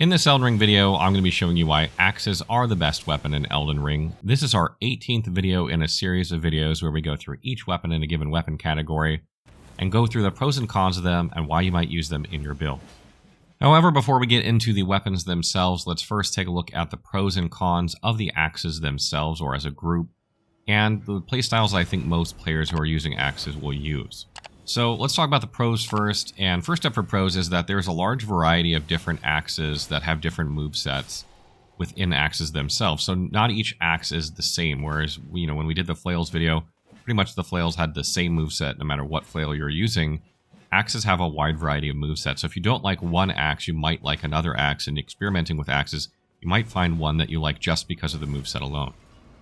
In this Elden Ring video, I'm going to be showing you why axes are the best weapon in Elden Ring. This is our 18th video in a series of videos where we go through each weapon in a given weapon category and go through the pros and cons of them and why you might use them in your build. However, before we get into the weapons themselves, let's first take a look at the pros and cons of the axes themselves or as a group, and the playstyles I think most players who are using axes will use. So let's talk about the pros first, and first up for pros is that there's a large variety of different axes that have different movesets within axes themselves. So not each axe is the same, whereas when we did the flails video, pretty much the flails had the same moveset no matter what flail you're using. Axes have a wide variety of movesets, so if you don't like one axe, you might like another axe, and experimenting with axes, you might find one that you like just because of the moveset alone.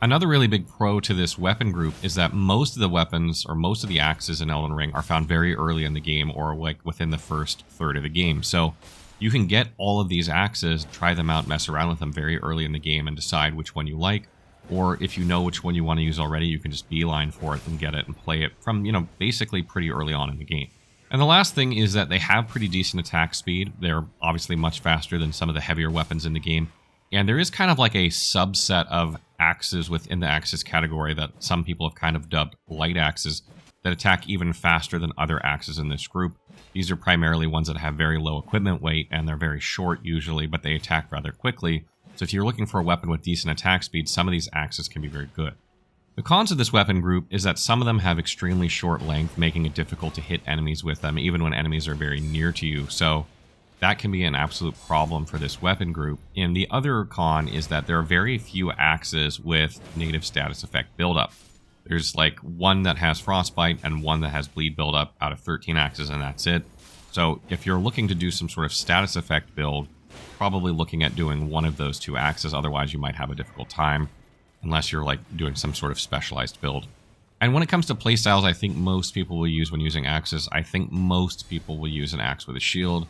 Another really big pro to this weapon group is that most of the weapons, or most of the axes in Elden Ring, are found very early in the game, or like within the first third of the game. So you can get all of these axes, try them out, mess around with them very early in the game, and decide which one you like. Or if you know which one you want to use already, you can just beeline for it and get it and play it from, basically pretty early on in the game. And the last thing is that they have pretty decent attack speed. They're obviously much faster than some of the heavier weapons in the game. And there is kind of like a subset of axes within the axes category that some people have kind of dubbed light axes that attack even faster than other axes in this group. These are primarily ones that have very low equipment weight and they're very short usually, but they attack rather quickly. So if you're looking for a weapon with decent attack speed, some of these axes can be very good. The cons of this weapon group is that some of them have extremely short length, making it difficult to hit enemies with them, even when enemies are very near to you. So that can be an absolute problem for this weapon group. And the other con is that there are very few axes with native status effect buildup. There's like one that has frostbite and one that has bleed buildup out of 13 axes, and that's it. So if you're looking to do some sort of status effect build, probably looking at doing one of those two axes, otherwise you might have a difficult time, unless you're like doing some sort of specialized build. And when it comes to playstyles, I think most people will use when using axes, I think most people will use an axe with a shield.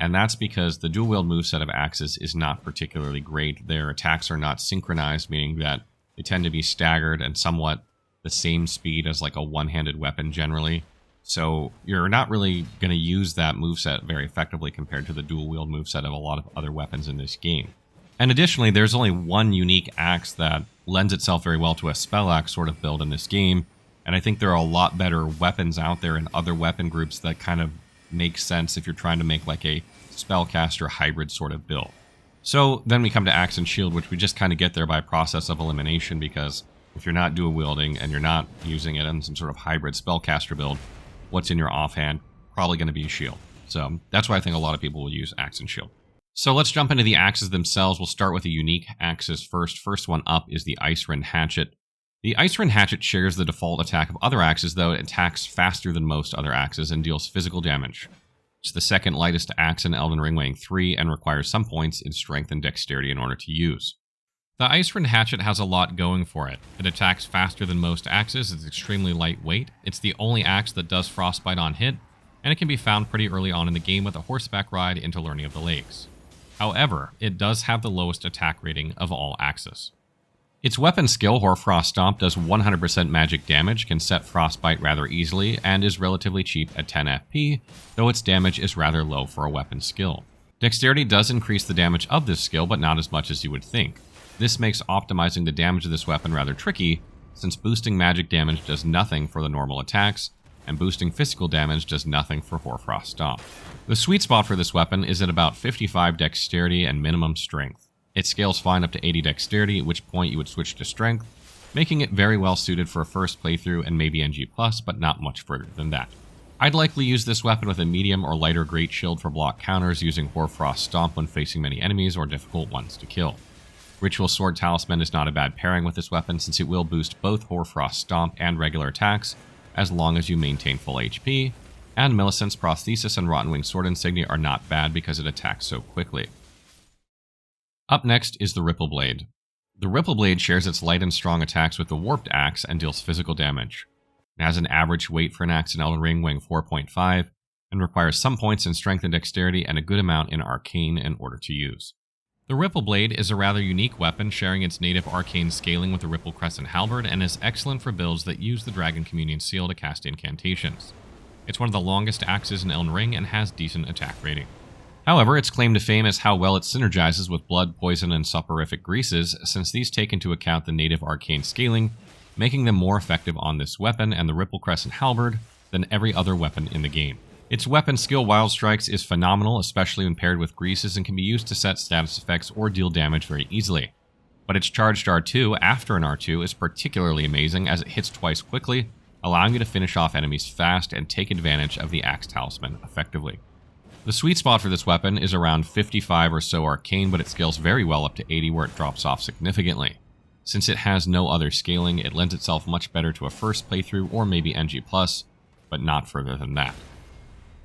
And that's because the dual wield moveset of axes is not particularly great. Their attacks are not synchronized, meaning that they tend to be staggered and somewhat the same speed as like a one-handed weapon generally. So you're not really going to use that moveset very effectively compared to the dual wield moveset of a lot of other weapons in this game. And additionally, there's only one unique axe that lends itself very well to a spell axe sort of build in this game. And I think there are a lot better weapons out there in other weapon groups that kind of makes sense if you're trying to make like a spellcaster hybrid sort of build. So then we come to axe and shield, which we just kind of get there by process of elimination, because if you're not dual wielding and you're not using it in some sort of hybrid spellcaster build, what's in your offhand? Probably going to be a shield. So that's why I think a lot of people will use axe and shield. So let's jump into the axes themselves. We'll start with the unique axes first. First one up is the Icerind Hatchet. The Icerind Hatchet shares the default attack of other axes, though it attacks faster than most other axes and deals physical damage. It's the second lightest axe in Elden Ring, weighing 3, and requires some points in strength and dexterity in order to use. The Icerind Hatchet has a lot going for it. It attacks faster than most axes, it's extremely lightweight, it's the only axe that does frostbite on hit, and it can be found pretty early on in the game with a horseback ride into Learning of the Lakes. However, it does have the lowest attack rating of all axes. Its weapon skill, Hoarfrost Stomp, does 100% magic damage, can set Frostbite rather easily, and is relatively cheap at 10 FP, though its damage is rather low for a weapon skill. Dexterity does increase the damage of this skill, but not as much as you would think. This makes optimizing the damage of this weapon rather tricky, since boosting magic damage does nothing for the normal attacks, and boosting physical damage does nothing for Hoarfrost Stomp. The sweet spot for this weapon is at about 55 dexterity and minimum strength. It scales fine up to 80 dexterity, at which point you would switch to strength, making it very well suited for a first playthrough and maybe NG+, but not much further than that. I'd likely use this weapon with a medium or lighter great shield for block counters, using Hoarfrost Stomp when facing many enemies or difficult ones to kill. Ritual Sword Talisman is not a bad pairing with this weapon, since it will boost both Hoarfrost Stomp and regular attacks, as long as you maintain full HP, and Millicent's Prosthesis and Rotten Wing Sword Insignia are not bad because it attacks so quickly. Up next is the Ripple Blade. The Ripple Blade shares its light and strong attacks with the Warped Axe and deals physical damage. It has an average weight for an axe in Elden Ring, weighing 4.5, and requires some points in strength and dexterity and a good amount in arcane in order to use. The Ripple Blade is a rather unique weapon, sharing its native arcane scaling with the Ripple Crescent Halberd, and is excellent for builds that use the Dragon Communion Seal to cast incantations. It's one of the longest axes in Elden Ring and has decent attack rating. However, its claim to fame is how well it synergizes with blood, poison, and soporific greases, since these take into account the native arcane scaling, making them more effective on this weapon and the Ripple Crescent Halberd than every other weapon in the game. Its weapon skill Wild Strikes is phenomenal, especially when paired with greases, and can be used to set status effects or deal damage very easily. But its charged R2 after an R2 is particularly amazing as it hits twice quickly, allowing you to finish off enemies fast and take advantage of the Axe Talisman effectively. The sweet spot for this weapon is around 55 or so arcane, but it scales very well up to 80 where it drops off significantly. Since it has no other scaling, it lends itself much better to a first playthrough or maybe NG+, but not further than that.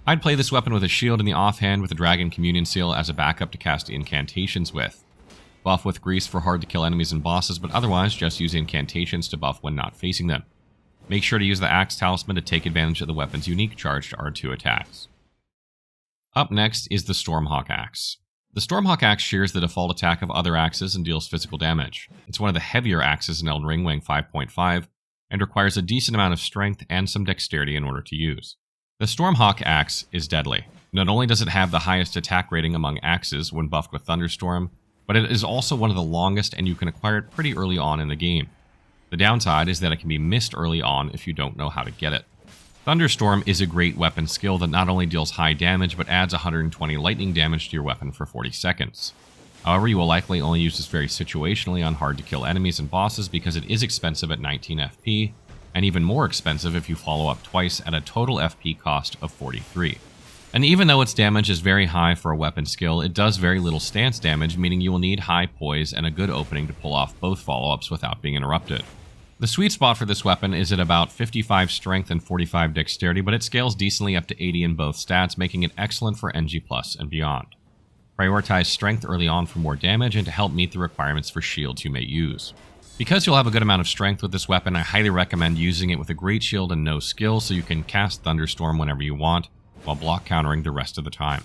I'd play this weapon with a shield in the offhand with a Dragon Communion Seal as a backup to cast incantations with. Buff with Grease for hard to kill enemies and bosses, but otherwise just use incantations to buff when not facing them. Make sure to use the Axe Talisman to take advantage of the weapon's unique charged R2 attacks. Up next is the Stormhawk Axe. The Stormhawk Axe shares the default attack of other axes and deals physical damage. It's one of the heavier axes in Elden Ring, weighing 5.5, and requires a decent amount of strength and some dexterity in order to use. The Stormhawk Axe is deadly. Not only does it have the highest attack rating among axes when buffed with Thunderstorm, but it is also one of the longest and you can acquire it pretty early on in the game. The downside is that it can be missed early on if you don't know how to get it. Thunderstorm is a great weapon skill that not only deals high damage but adds 120 lightning damage to your weapon for 40 seconds. However, you will likely only use this very situationally on hard to kill enemies and bosses because it is expensive at 19 FP, and even more expensive if you follow up twice at a total FP cost of 43. And even though its damage is very high for a weapon skill, it does very little stance damage, meaning you will need high poise and a good opening to pull off both follow-ups without being interrupted. The sweet spot for this weapon is at about 55 strength and 45 dexterity, but it scales decently up to 80 in both stats, making it excellent for NG+ and beyond. Prioritize strength early on for more damage and to help meet the requirements for shields you may use. Because you'll have a good amount of strength with this weapon, I highly recommend using it with a great shield and no skill so you can cast Thunderstorm whenever you want, while block countering the rest of the time.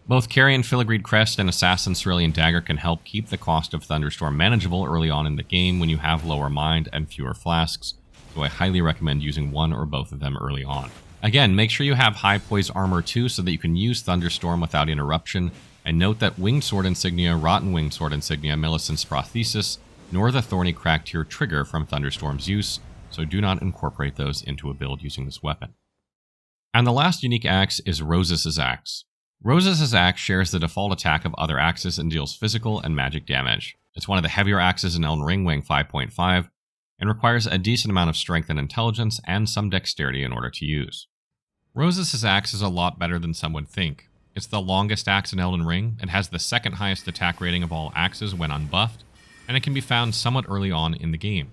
Both Carrion Filigreed Crest and Assassin Cerulean Dagger can help keep the cost of Thunderstorm manageable early on in the game when you have lower mind and fewer flasks, so I highly recommend using one or both of them early on. Again, make sure you have high poise armor too so that you can use Thunderstorm without interruption, and note that Winged Sword Insignia, Rotten Winged Sword Insignia, Millicent's Prothesis, nor the Thorny Crack Tier trigger from Thunderstorm's use, so do not incorporate those into a build using this weapon. And the last unique axe is Rosus Axe. Rosus Axe shares the default attack of other axes and deals physical and magic damage. It's one of the heavier axes in Elden Ring, weighing 5.5, and requires a decent amount of strength and intelligence and some dexterity in order to use. Rosus Axe is a lot better than some would think. It's the longest axe in Elden Ring, it has the second highest attack rating of all axes when unbuffed, and it can be found somewhat early on in the game.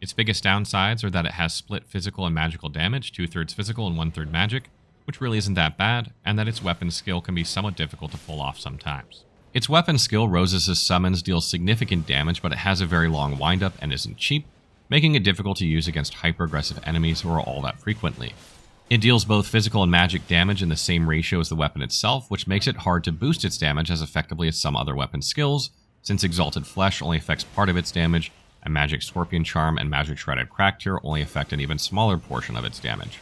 Its biggest downsides are that it has split physical and magical damage, 2/3 physical and 1/3 magic, which really isn't that bad, and that its weapon skill can be somewhat difficult to pull off sometimes. Its weapon skill, Rosus' Summons, deals significant damage, but it has a very long windup and isn't cheap, making it difficult to use against hyper-aggressive enemies who are all that frequently. It deals both physical and magic damage in the same ratio as the weapon itself, which makes it hard to boost its damage as effectively as some other weapon skills, since Exalted Flesh only affects part of its damage, and Magic Scorpion Charm and Magic Shredded Crack Tier only affect an even smaller portion of its damage.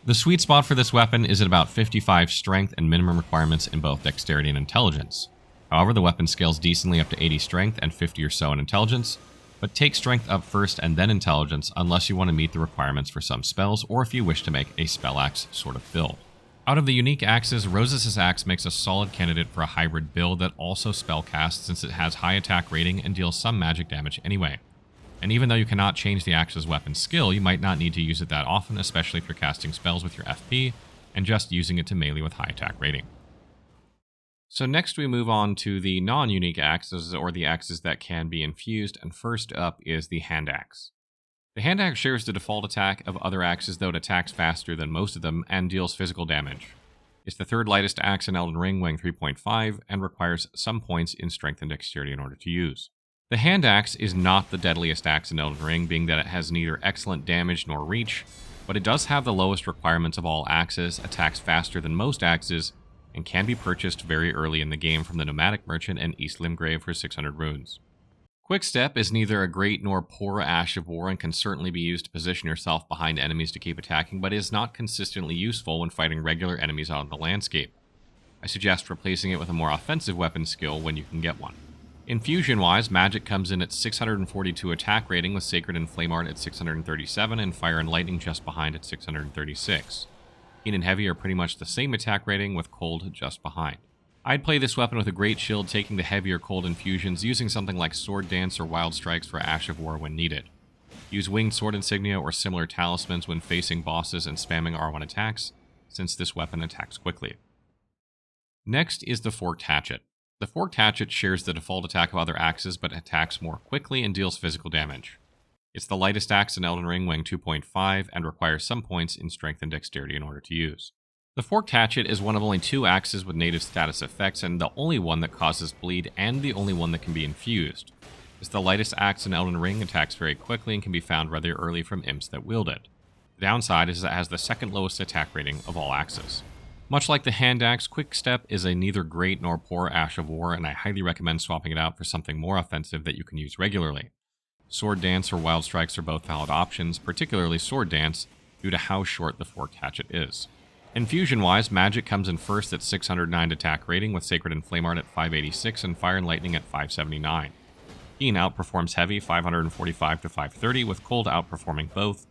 The sweet spot for this weapon is at about 55 strength and minimum requirements in both dexterity and intelligence. However, the weapon scales decently up to 80 strength and 50 or so in intelligence, but take strength up first and then intelligence unless you want to meet the requirements for some spells or if you wish to make a spell axe sort of build. Out of the unique axes, Rosus' Axe makes a solid candidate for a hybrid build that also spellcasts since it has high attack rating and deals some magic damage anyway. And even though you cannot change the axe's weapon skill, you might not need to use it that often, especially if you're casting spells with your FP and just using it to melee with high attack rating. So next we move on to the non-unique axes, or the axes that can be infused, and first up is the Hand Axe. The Hand Axe shares the default attack of other axes, though it attacks faster than most of them and deals physical damage. It's the third lightest axe in Elden Ring, weighing 3.5, and requires some points in strength and dexterity in order to use. The Hand Axe is not the deadliest axe in Elden Ring, being that it has neither excellent damage nor reach, but it does have the lowest requirements of all axes, attacks faster than most axes, and can be purchased very early in the game from the Nomadic Merchant and East Limgrave for 600 runes. Quickstep is neither a great nor poor Ash of War and can certainly be used to position yourself behind enemies to keep attacking, but is not consistently useful when fighting regular enemies out on the landscape. I suggest replacing it with a more offensive weapon skill when you can get one. Infusion-wise, Magic comes in at 642 attack rating with Sacred and Flame Art at 637 and Fire and Lightning just behind at 636. Keen and Heavy are pretty much the same attack rating with Cold just behind. I'd play this weapon with a Great Shield, taking the heavier Cold infusions, using something like Sword Dance or Wild Strikes for Ash of War when needed. Use Winged Sword Insignia or similar talismans when facing bosses and spamming R1 attacks, since this weapon attacks quickly. Next is the Forked Hatchet. The Forked Hatchet shares the default attack of other axes, but attacks more quickly and deals physical damage. It's the lightest axe in Elden Ring, weighing 2.5, and requires some points in strength and dexterity in order to use. The Forked Hatchet is one of only 2 axes with native status effects, and the only one that causes bleed, and the only one that can be infused. It's the lightest axe in Elden Ring, attacks very quickly, and can be found rather early from imps that wield it. The downside is that it has the second lowest attack rating of all axes. Much like the Hand Axe, Quick Step is a neither great nor poor Ash of War, and I highly recommend swapping it out for something more offensive that you can use regularly. Sword Dance or Wild Strikes are both valid options, particularly Sword Dance, due to how short the Forked Hatchet is. Infusion-wise, Magic comes in first at 609 attack rating, with Sacred and Flame Art at 586 and Fire and Lightning at 579. Keen outperforms Heavy 545 to 530, with Cold outperforming both,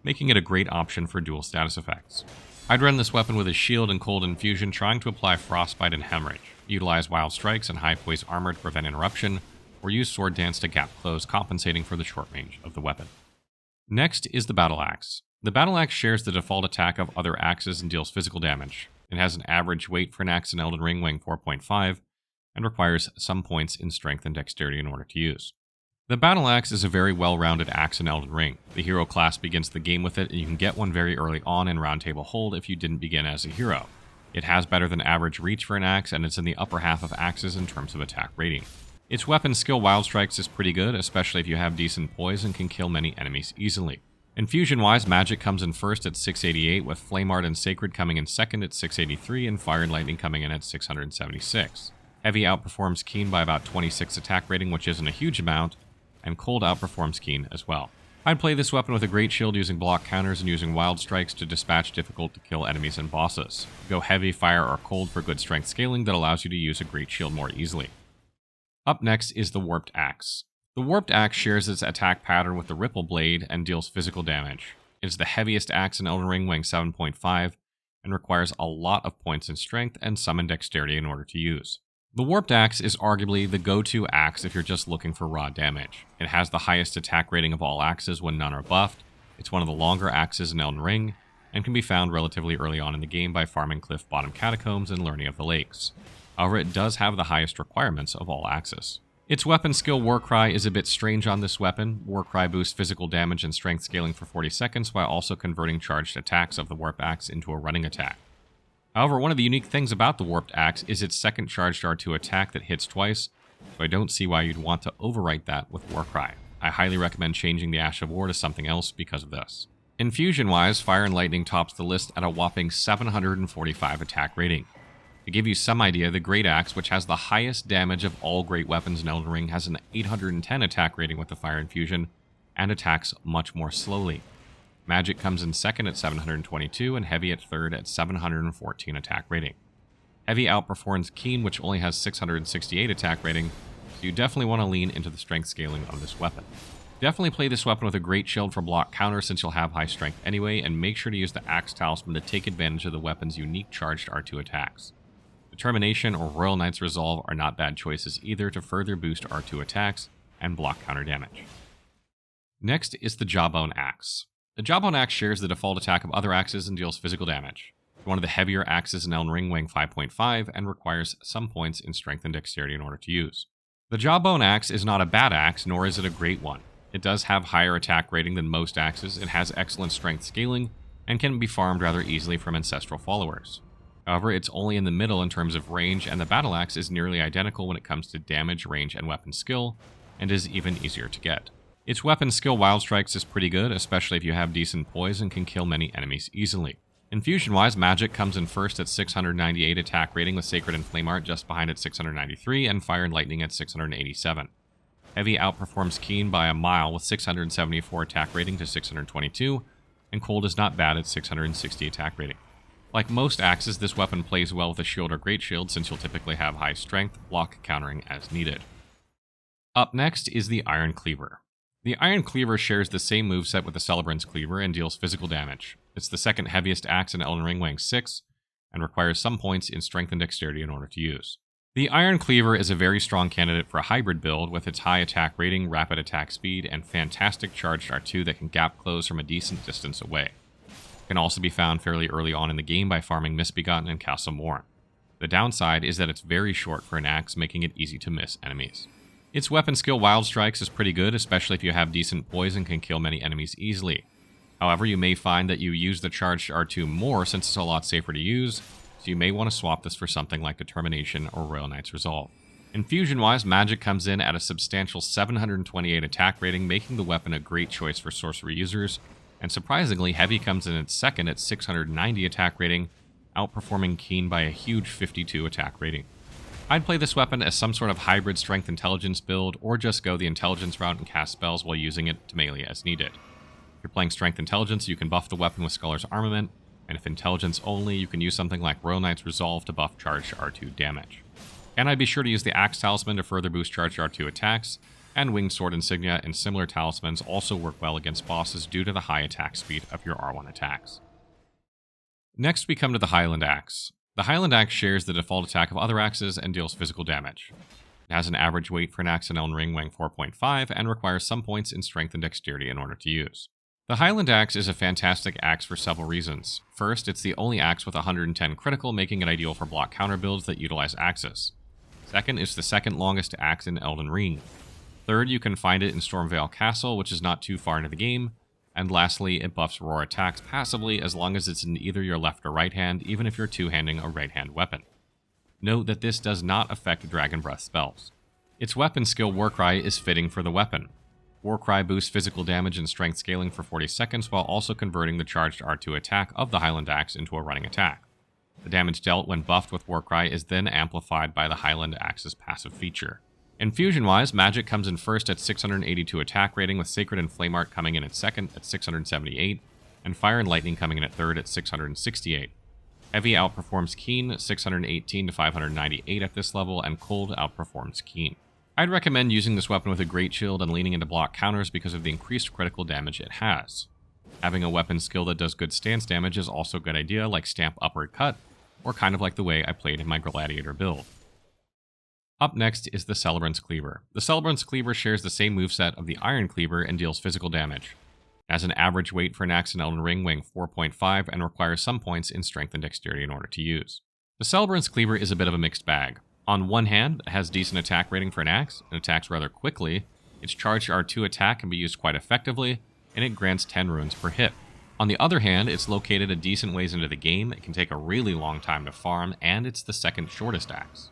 making it a great option for dual status effects. I'd run this weapon with a Shield and Cold Infusion, trying to apply Frostbite and Hemorrhage, utilize Wild Strikes and High Poise Armor to prevent interruption, or use Sword Dance to gap close, compensating for the short range of the weapon. Next is the Battle Axe. The Battle Axe shares the default attack of other axes and deals physical damage. It has an average weight for an axe in Elden Ring, weighing 4.5, and requires some points in strength and dexterity in order to use. The Battle Axe is a very well-rounded axe in Elden Ring. The hero class begins the game with it, and you can get one very early on in Round Table Hold if you didn't begin as a hero. It has better than average reach for an axe, and it's in the upper half of axes in terms of attack rating. Its weapon skill Wild Strikes is pretty good, especially if you have decent poise and can kill many enemies easily. Infusion-wise, Magic comes in first at 688, with Flame Art and Sacred coming in second at 683, and Fire and Lightning coming in at 676. Heavy outperforms Keen by about 26 attack rating, which isn't a huge amount, and Cold outperforms Keen as well. I'd play this weapon with a Great Shield, using block counters and using Wild Strikes to dispatch difficult to kill enemies and bosses. Go Heavy, Fire, or Cold for good strength scaling that allows you to use a Great Shield more easily. Up next is the Warped Axe. The Warped Axe shares its attack pattern with the Ripple Blade and deals physical damage. It is the heaviest axe in Elden Ring, weighing 7.5, and requires a lot of points in strength and some in dexterity in order to use. The Warped Axe is arguably the go-to axe if you're just looking for raw damage. It has the highest attack rating of all axes when none are buffed. It's one of the longer axes in Elden Ring, and can be found relatively early on in the game by farming Cliff Bottom Catacombs and learning of the lakes. However, it does have the highest requirements of all axes. Its weapon skill Warcry is a bit strange on this weapon. Warcry boosts physical damage and strength scaling for 40 seconds while also converting charged attacks of the Warped Axe into a running attack. However, one of the unique things about the Warped Axe is its second charged R2 attack that hits twice, so I don't see why you'd want to overwrite that with Warcry. I highly recommend changing the Ash of War to something else because of this. Infusion-wise, Fire and Lightning tops the list at a whopping 745 attack rating. To give you some idea, the Great Axe, which has the highest damage of all great weapons in Elden Ring, has an 810 attack rating with the Fire Infusion, and attacks much more slowly. Magic comes in second at 722, and Heavy at third at 714 attack rating. Heavy outperforms Keen, which only has 668 attack rating, so you definitely want to lean into the strength scaling of this weapon. Definitely play this weapon with a Great Shield for block counter since you'll have high strength anyway, and make sure to use the Axe Talisman to take advantage of the weapon's unique charged R2 attacks. Determination or Royal Knight's Resolve are not bad choices either to further boost R2 attacks and block counter damage. Next is the Jawbone Axe. The Jawbone Axe shares the default attack of other axes and deals physical damage. It's one of the heavier axes in Elden Ring, weighing 5.5, and requires some points in strength and dexterity in order to use. The Jawbone Axe is not a bad axe, nor is it a great one. It does have higher attack rating than most axes, it has excellent strength scaling, and can be farmed rather easily from ancestral followers. However, it's only in the middle in terms of range, and the Battle Axe is nearly identical when it comes to damage, range, and weapon skill, and is even easier to get. Its weapon skill Wild Strikes is pretty good, especially if you have decent poise and can kill many enemies easily. Infusion-wise, Magic comes in first at 698 attack rating with Sacred and Flame Art just behind at 693, and Fire and Lightning at 687. Heavy outperforms Keen by a mile with 674 attack rating to 622, and Cold is not bad at 660 attack rating. Like most axes, this weapon plays well with a shield or great shield since you'll typically have high strength, block countering as needed. Up next is the Iron Cleaver. The Iron Cleaver shares the same moveset with the Celebrant's Cleaver and deals physical damage. It's the second heaviest axe in Elden Ring, weighing 6, and requires some points in strength and dexterity in order to use. The Iron Cleaver is a very strong candidate for a hybrid build with its high attack rating, rapid attack speed, and fantastic charged R2 that can gap close from a decent distance away. It can also be found fairly early on in the game by farming Misbegotten and Castle Morn. The downside is that it's very short for an axe, making it easy to miss enemies. Its weapon skill Wild Strikes is pretty good, especially if you have decent poise and can kill many enemies easily. However, you may find that you use the charged R2 more since it's a lot safer to use, so you may want to swap this for something like Determination or Royal Knight's Resolve. Infusion-wise, magic comes in at a substantial 728 attack rating, making the weapon a great choice for sorcery users, and surprisingly, heavy comes in at second at 690 attack rating, outperforming Keen by a huge 52 attack rating. I'd play this weapon as some sort of hybrid strength intelligence build, or just go the intelligence route and cast spells while using it to melee as needed. If you're playing strength intelligence, you can buff the weapon with Scholar's Armament, and if intelligence only, you can use something like Royal Knight's Resolve to buff charged R2 damage. And I'd be sure to use the Axe Talisman to further boost charged R2 attacks, and Winged Sword Insignia and similar talismans also work well against bosses due to the high attack speed of your R1 attacks. Next we come to the Highland Axe. The Highland Axe shares the default attack of other axes and deals physical damage. It has an average weight for an axe in Elden Ring weighing 4.5 and requires some points in strength and dexterity in order to use. The Highland Axe is a fantastic axe for several reasons. First, it's the only axe with 110 critical, making it ideal for block counter builds that utilize axes. Second, it's the second longest axe in Elden Ring. Third, you can find it in Stormvale Castle, which is not too far into the game. And lastly, it buffs roar attacks passively as long as it's in either your left or right hand, even if you're two-handing a right-hand weapon. Note that this does not affect Dragon Breath spells. Its weapon skill Warcry is fitting for the weapon. Warcry boosts physical damage and strength scaling for 40 seconds while also converting the charged R2 attack of the Highland Axe into a running attack. The damage dealt when buffed with Warcry is then amplified by the Highland Axe's passive feature. Infusion-wise, magic comes in first at 682 attack rating, with Sacred and Flame Art coming in at second at 678, and Fire and Lightning coming in at third at 668. Heavy outperforms Keen, 618 to 598 at this level, and Cold outperforms Keen. I'd recommend using this weapon with a Great Shield and leaning into block counters because of the increased critical damage it has. Having a weapon skill that does good stance damage is also a good idea, like Stamp Upward Cut, or kind of like the way I played in my Gladiator build. Up next is the Celebrant's Cleaver. The Celebrant's Cleaver shares the same moveset of the Iron Cleaver and deals physical damage. It has an average weight for an axe in Elden Ring weighing 4.5 and requires some points in strength and dexterity in order to use. The Celebrant's Cleaver is a bit of a mixed bag. On one hand, it has decent attack rating for an axe, and attacks rather quickly, its charged R2 attack can be used quite effectively, and it grants 10 runes per hit. On the other hand, it's located a decent ways into the game, it can take a really long time to farm, and it's the second shortest axe.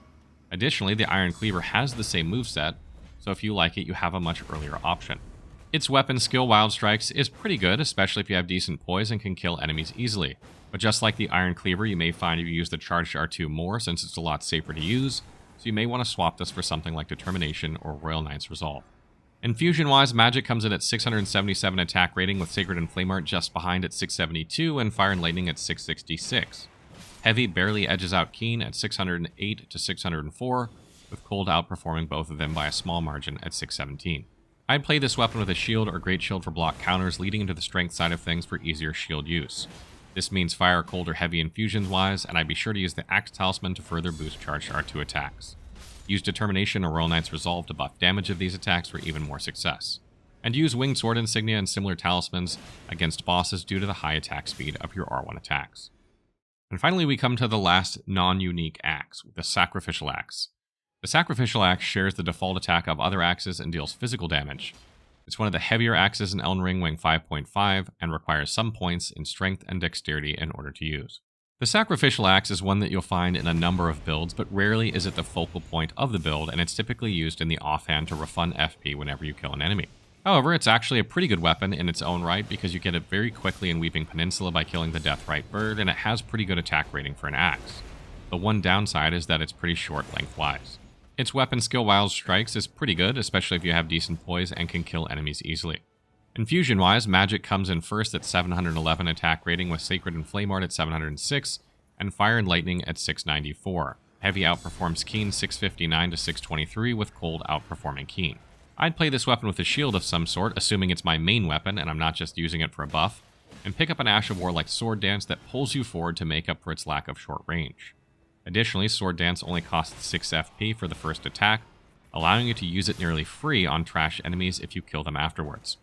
Additionally, the Iron Cleaver has the same moveset, so if you like it, you have a much earlier option. Its weapon skill Wild Strikes is pretty good, especially if you have decent poise and can kill enemies easily. But just like the Iron Cleaver, you may find you use the charged R2 more since it's a lot safer to use, so you may want to swap this for something like Determination or Royal Knight's Resolve. Infusion-wise, magic comes in at 677 attack rating, with Sacred and Flame Art just behind at 672 and Fire and Lightning at 666. Heavy barely edges out Keen at 608 to 604, with Cold outperforming both of them by a small margin at 617. I'd play this weapon with a shield or great shield for block counters, leading into the strength side of things for easier shield use. This means fire, cold, or heavy infusions-wise, and I'd be sure to use the Axe Talisman to further boost charged R2 attacks. Use Determination or Royal Knight's Resolve to buff damage of these attacks for even more success. And use Winged Sword Insignia and similar talismans against bosses due to the high attack speed of your R1 attacks. And finally, we come to the last non-unique axe, the Sacrificial Axe. The Sacrificial Axe shares the default attack of other axes and deals physical damage. It's one of the heavier axes in Elden Ring, weighing 5.5, and requires some points in strength and dexterity in order to use. The Sacrificial Axe is one that you'll find in a number of builds, but rarely is it the focal point of the build, and it's typically used in the offhand to refund FP whenever you kill an enemy. However, it's actually a pretty good weapon in its own right because you get it very quickly in Weeping Peninsula by killing the Deathrite Bird, and it has pretty good attack rating for an axe. The one downside is that it's pretty short lengthwise. Its weapon skill Wild Strikes is pretty good, especially if you have decent poise and can kill enemies easily. Infusion-wise, magic comes in first at 711 attack rating, with Sacred and Flame Art at 706, and Fire and Lightning at 694. Heavy outperforms Keen 659 to 623, with Cold outperforming Keen. I'd play this weapon with a shield of some sort, assuming it's my main weapon and I'm not just using it for a buff, and pick up an Ash of War like Sword Dance that pulls you forward to make up for its lack of short range. Additionally, Sword Dance only costs 6 FP for the first attack, allowing you to use it nearly free on trash enemies if you kill them afterwards.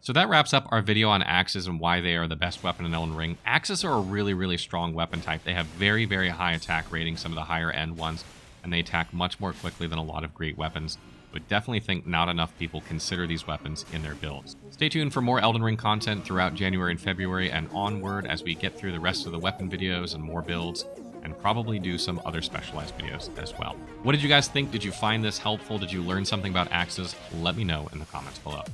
So that wraps up our video on axes and why they are the best weapon in Elden Ring. Axes are a really strong weapon type. They have very high attack rating, some of the higher end ones, and they attack much more quickly than a lot of great weapons. But definitely think not enough people consider these weapons in their builds. Stay tuned for more Elden Ring content throughout January and February and onward as we get through the rest of the weapon videos and more builds, and probably do some other specialized videos as well. What did you guys think? Did you find this helpful? Did you learn something about axes? Let me know in the comments below.